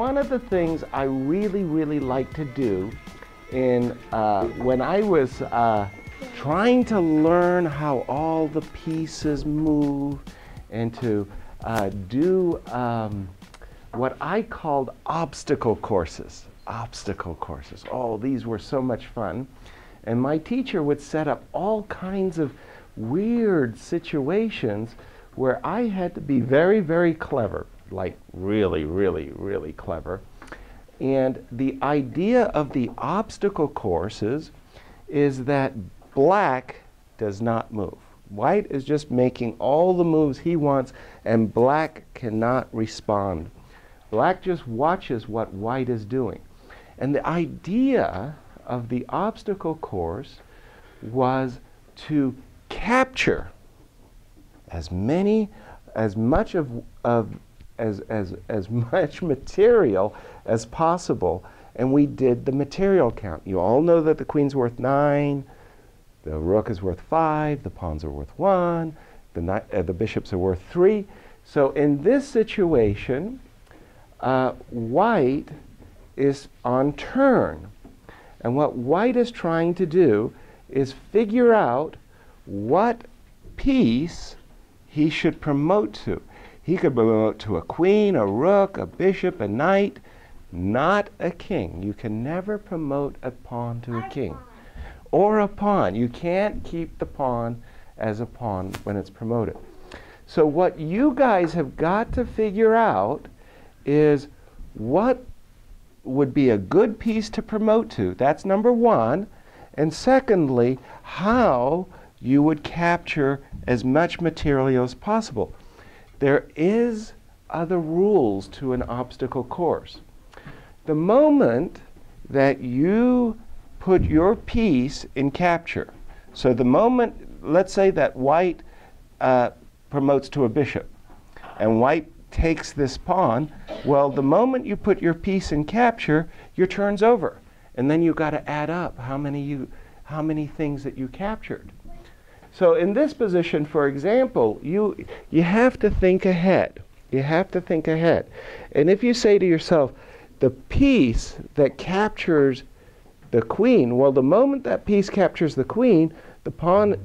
one of the things I really like to do when I was trying to learn how all the pieces move and to do what I called obstacle courses. Obstacle courses. Oh, these were so much fun. And my teacher would set up all kinds of weird situations where I had to be very clever, like really clever. And the idea of the obstacle courses is that black does not move. White is just making all the moves he wants, and black cannot respond. Black just watches what white is doing. And the idea of the obstacle course was to capture as much material as possible, and we did the material count. You all know that the queen's worth 9, the rook is worth 5, the pawns are worth 1, the bishops are worth 3. So in this situation, white is on turn. And what white is trying to do is figure out what piece he should promote to. He could promote to a queen, a rook, a bishop, a knight, not a king. You can never promote a pawn to a king. Or a pawn. You can't keep the pawn as a pawn when it's promoted. So what you guys have got to figure out is what would be a good piece to promote to. That's number one. And secondly, how you would capture as much material as possible. There is other rules to an obstacle course. The moment that you put your piece in capture, so the moment, let's say that white promotes to a bishop, and white takes this pawn, well, the moment you put your piece in capture, your turn's over. And then you've got to add up how many things that you captured. So in this position, for example, you have to think ahead. You have to think ahead. And if you say to yourself, the piece that captures the queen, well, the moment that piece captures the queen, the pawn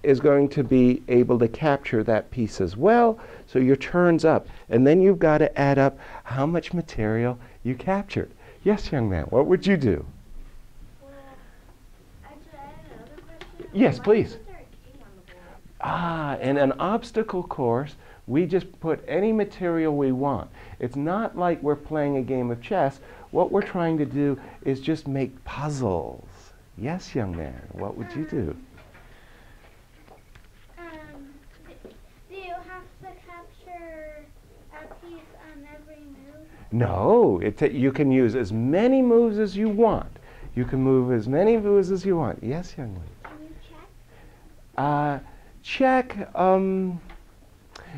is going to be able to capture that piece as well, so your turn's up. And then you've got to add up how much material you captured. Yes, young man, what would you do? Well, actually, I have another question. Yes, please. Why is there a king on the board? In an obstacle course, we just put any material we want. It's not like we're playing a game of chess. What we're trying to do is just make puzzles. Yes, young man, what would you do? Do you have to capture a piece on every move? No, you can use as many moves as you want. You can move as many moves as you want. Yes, young lady. Can you check? Check,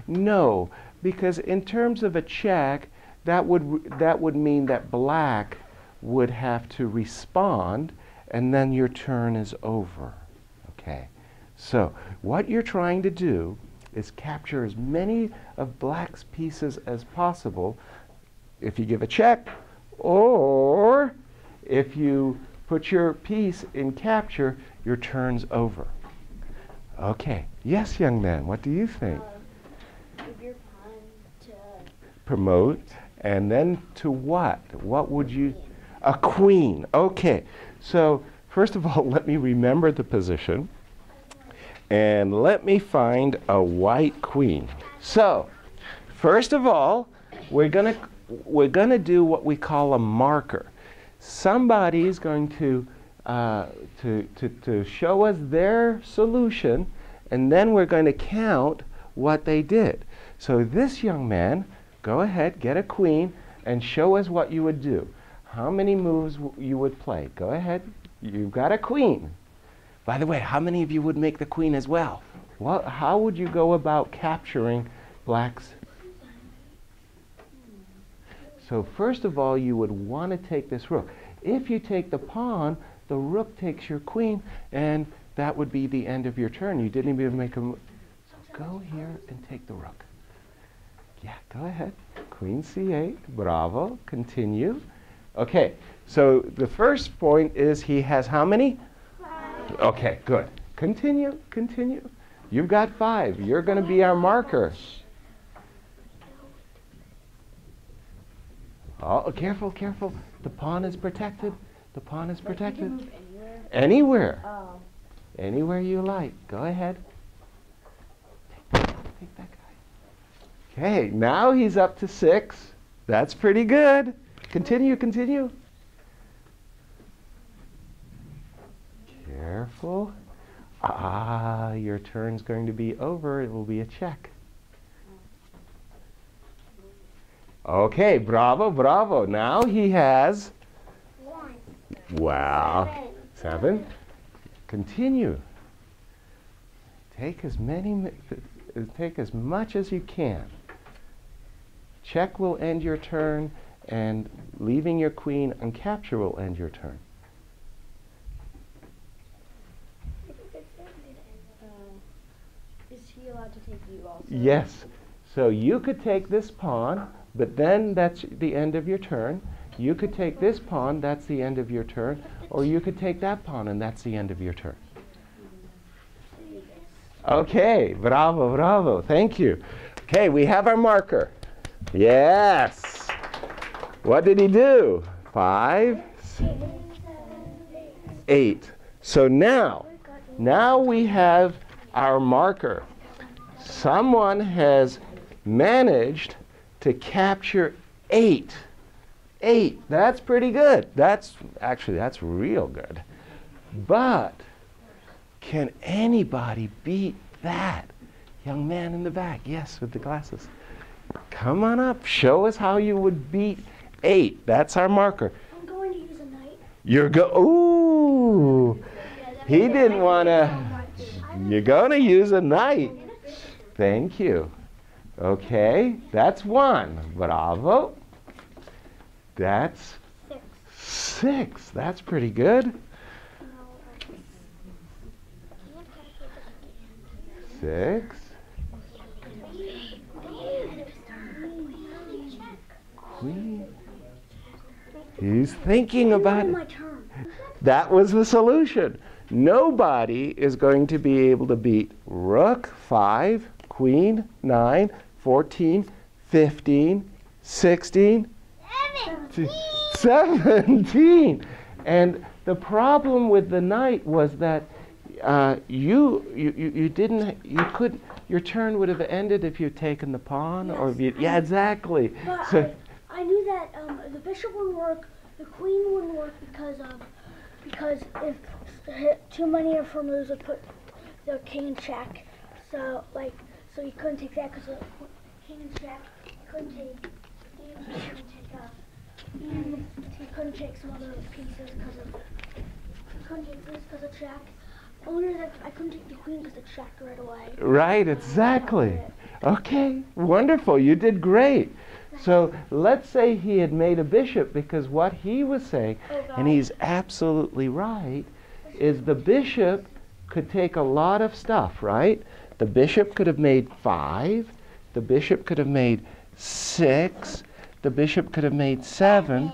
no, because in terms of a check, that would mean that black would have to respond, and then your turn is over. Okay, so what you're trying to do is capture as many of black's pieces as possible. If you give a check, or if you put your piece in capture, your turn's over. Okay, yes, young man, what do you think? Give your pawn to Promote, and then to what? What would you? A queen. Okay, so first of all, let me remember the position, and let me find a white queen. So, first of all, we're gonna do what we call a marker. Somebody is going to show us their solution, and then we're going to count what they did. So this young man, go ahead, get a queen, and show us what you would do. How many moves you would play? Go ahead. You've got a queen. By the way, how many of you would make the queen as well? How would you go about capturing black's? So first of all, you would want to take this rook. If you take the pawn, the rook takes your queen, and that would be the end of your turn. You didn't even make a move. So go here and take the rook. Yeah, go ahead. Queen C8. Bravo. Continue. Okay, so the first point is he has how many? 5. Okay, good. Continue, continue. You've got 5. You're going to be our marker. Oh, careful, careful. The pawn is protected. The pawn is protected. Move anywhere? Anywhere. Oh. Anywhere you like. Go ahead. Take that guy. Okay, now he's up to 6. That's pretty good. Continue, continue. Careful. Ah, your turn's going to be over. It will be a check. Okay, bravo, bravo. Now he has 1. wow. 7. 7. Continue. Take as much as you can. Check will end your turn, and leaving your queen on capture will end your turn. Is he allowed to take you also? Yes. So you could take this pawn, but then that's the end of your turn. You could take this pawn, that's the end of your turn. Or you could take that pawn, and that's the end of your turn. Okay, bravo, bravo. Thank you. Okay, we have our marker. Yes. What did he do? 5, 8. So now we have our marker. Someone has managed to capture 8. 8. That's pretty good. That's real good. But can anybody beat that? Young man in the back, yes, with the glasses. Come on up. Show us how you would beat 8. That's our marker. I'm going to use a knight. Ooh. He didn't want to. You're going to use a knight. Thank you. Okay, that's 1. Bravo. That's 6. That's pretty good. 6. Queen. He's thinking about it. My turn. That was the solution. Nobody is going to be able to beat Rook 5, Queen 9, 14, 15, 16, 17. And the problem with the knight was that your turn would have ended if you'd taken the pawn, or if you, yeah, exactly. But So, I knew that the bishop wouldn't work, the queen wouldn't work because if too many of her moves would put the king in check. So you couldn't take that because the king in check. You couldn't take some other pieces because of check. Only that I couldn't take the queen because it checked right away. right, exactly. Okay, wonderful. You did great. So let's say he had made a bishop, because what he was saying, and he's absolutely right, is the bishop could take a lot of stuff, right? The bishop could have made 5. The bishop could have made 6. The bishop could have made 7.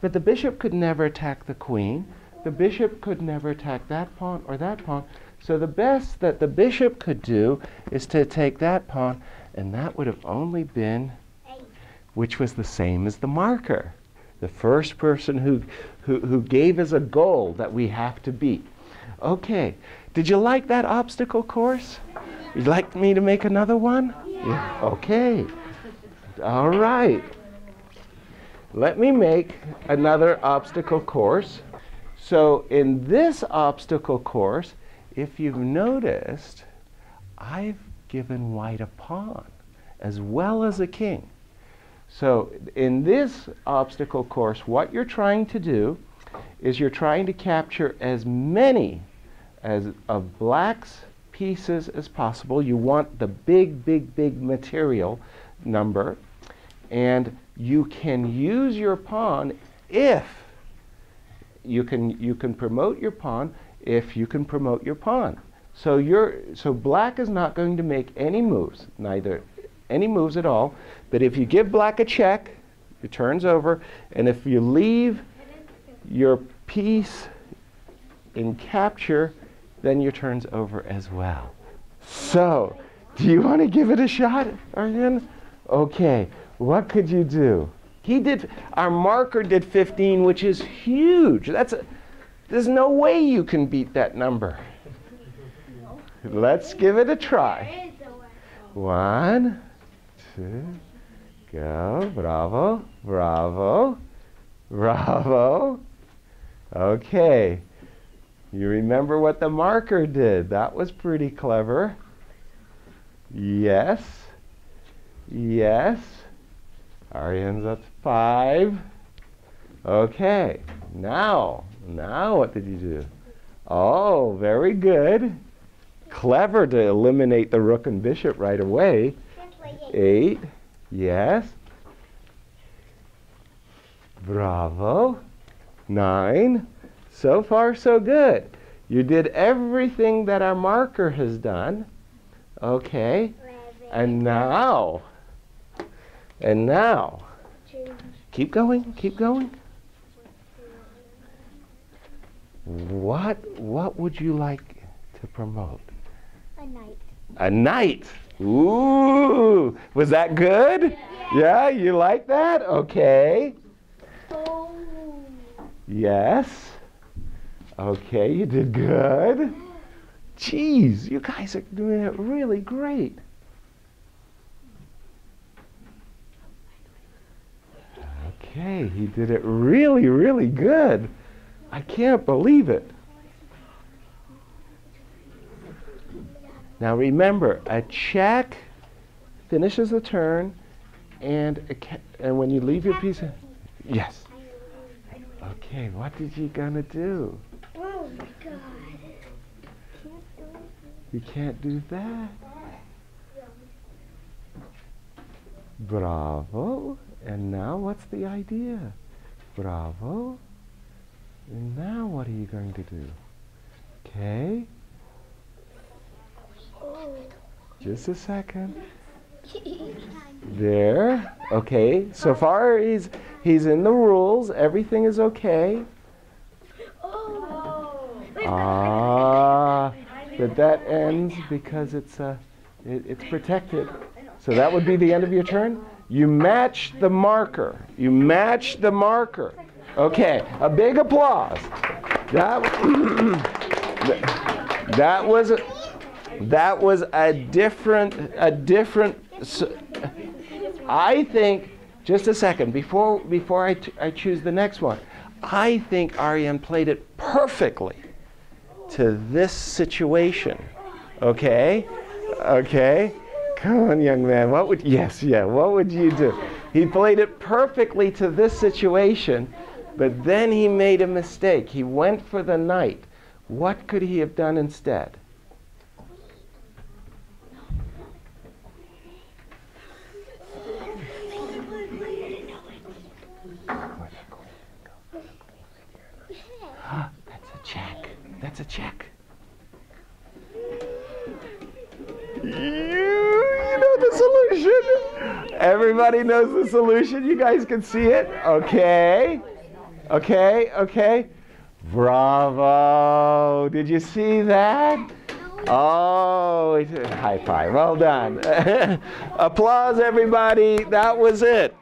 But the bishop could never attack the queen. The bishop could never attack that pawn or that pawn. So the best that the bishop could do is to take that pawn, and that would have only been, which was the same as the marker. The first person who gave us a goal that we have to beat. Okay, did you like that obstacle course? You'd like me to make another one? Yeah. Okay. All right. Let me make another obstacle course. So in this obstacle course, if you've noticed, I've given white a pawn as well as a king. So in this obstacle course, what you're trying to do is you're trying to capture as many of black's pieces as possible. You want the big, big, big material number, and you can use your pawn if you can promote your pawn if you can promote your pawn. So black is not going to make any moves, neither any moves at all. But if you give black a check, it turns over. And if you leave your piece in capture, then your turn's over as well. So, do you want to give it a shot, Aryan? Okay, what could you do? Our marker did 15, which is huge. There's no way you can beat that number. Let's give it a try. 1, 2, go. Bravo, bravo, bravo. Okay. You remember what the marker did. That was pretty clever. Yes. Yes. Aryan's up 5. Okay. Now what did you do? Oh, very good. Clever to eliminate the rook and bishop right away. 8. Yes. Bravo. 9. So far, so good. You did everything that our marker has done. Okay. And now, keep going, keep going. What would you like to promote? A knight. A knight. Ooh, was that good? Yeah, you like that? Okay. Oh. Yes. Okay, you did good. Jeez, you guys are doing it really great. Okay, he did it really, really good. I can't believe it. Now remember, a check finishes the turn, and when you leave your piece of... Yes. Okay, what did you gonna do? Oh my God. You can't do that. Bravo. And now what's the idea? Bravo. And now what are you going to do? Okay. Just a second. There. Okay. So far he's in the rules. Everything is okay. But that ends because it's protected. So that would be the end of your turn. You match the marker. You match the marker. Okay, a big applause. That was a different. I think. Just a second before I choose the next one. I think Aryan played it perfectly to this situation. Okay? Okay? Come on, young man. What would you do? He played it perfectly to this situation, but then he made a mistake. He went for the knight. What could he have done instead? That's a check. That's a check. You know the solution. Everybody knows the solution. You guys can see it. Okay. Okay. Okay. Bravo. Did you see that? Oh, high five. Well done. Applause, everybody. That was it.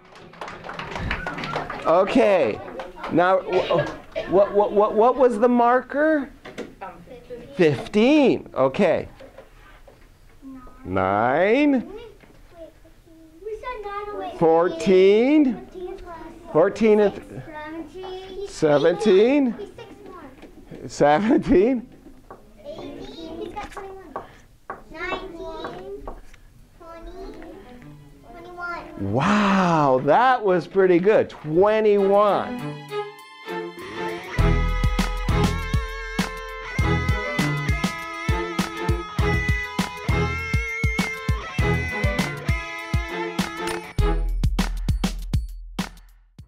Okay. Now, what was the marker? 15. Okay. 9. 14. 14 and 17. 17. 18. 19. 20. 21. Wow, that was pretty good. 21.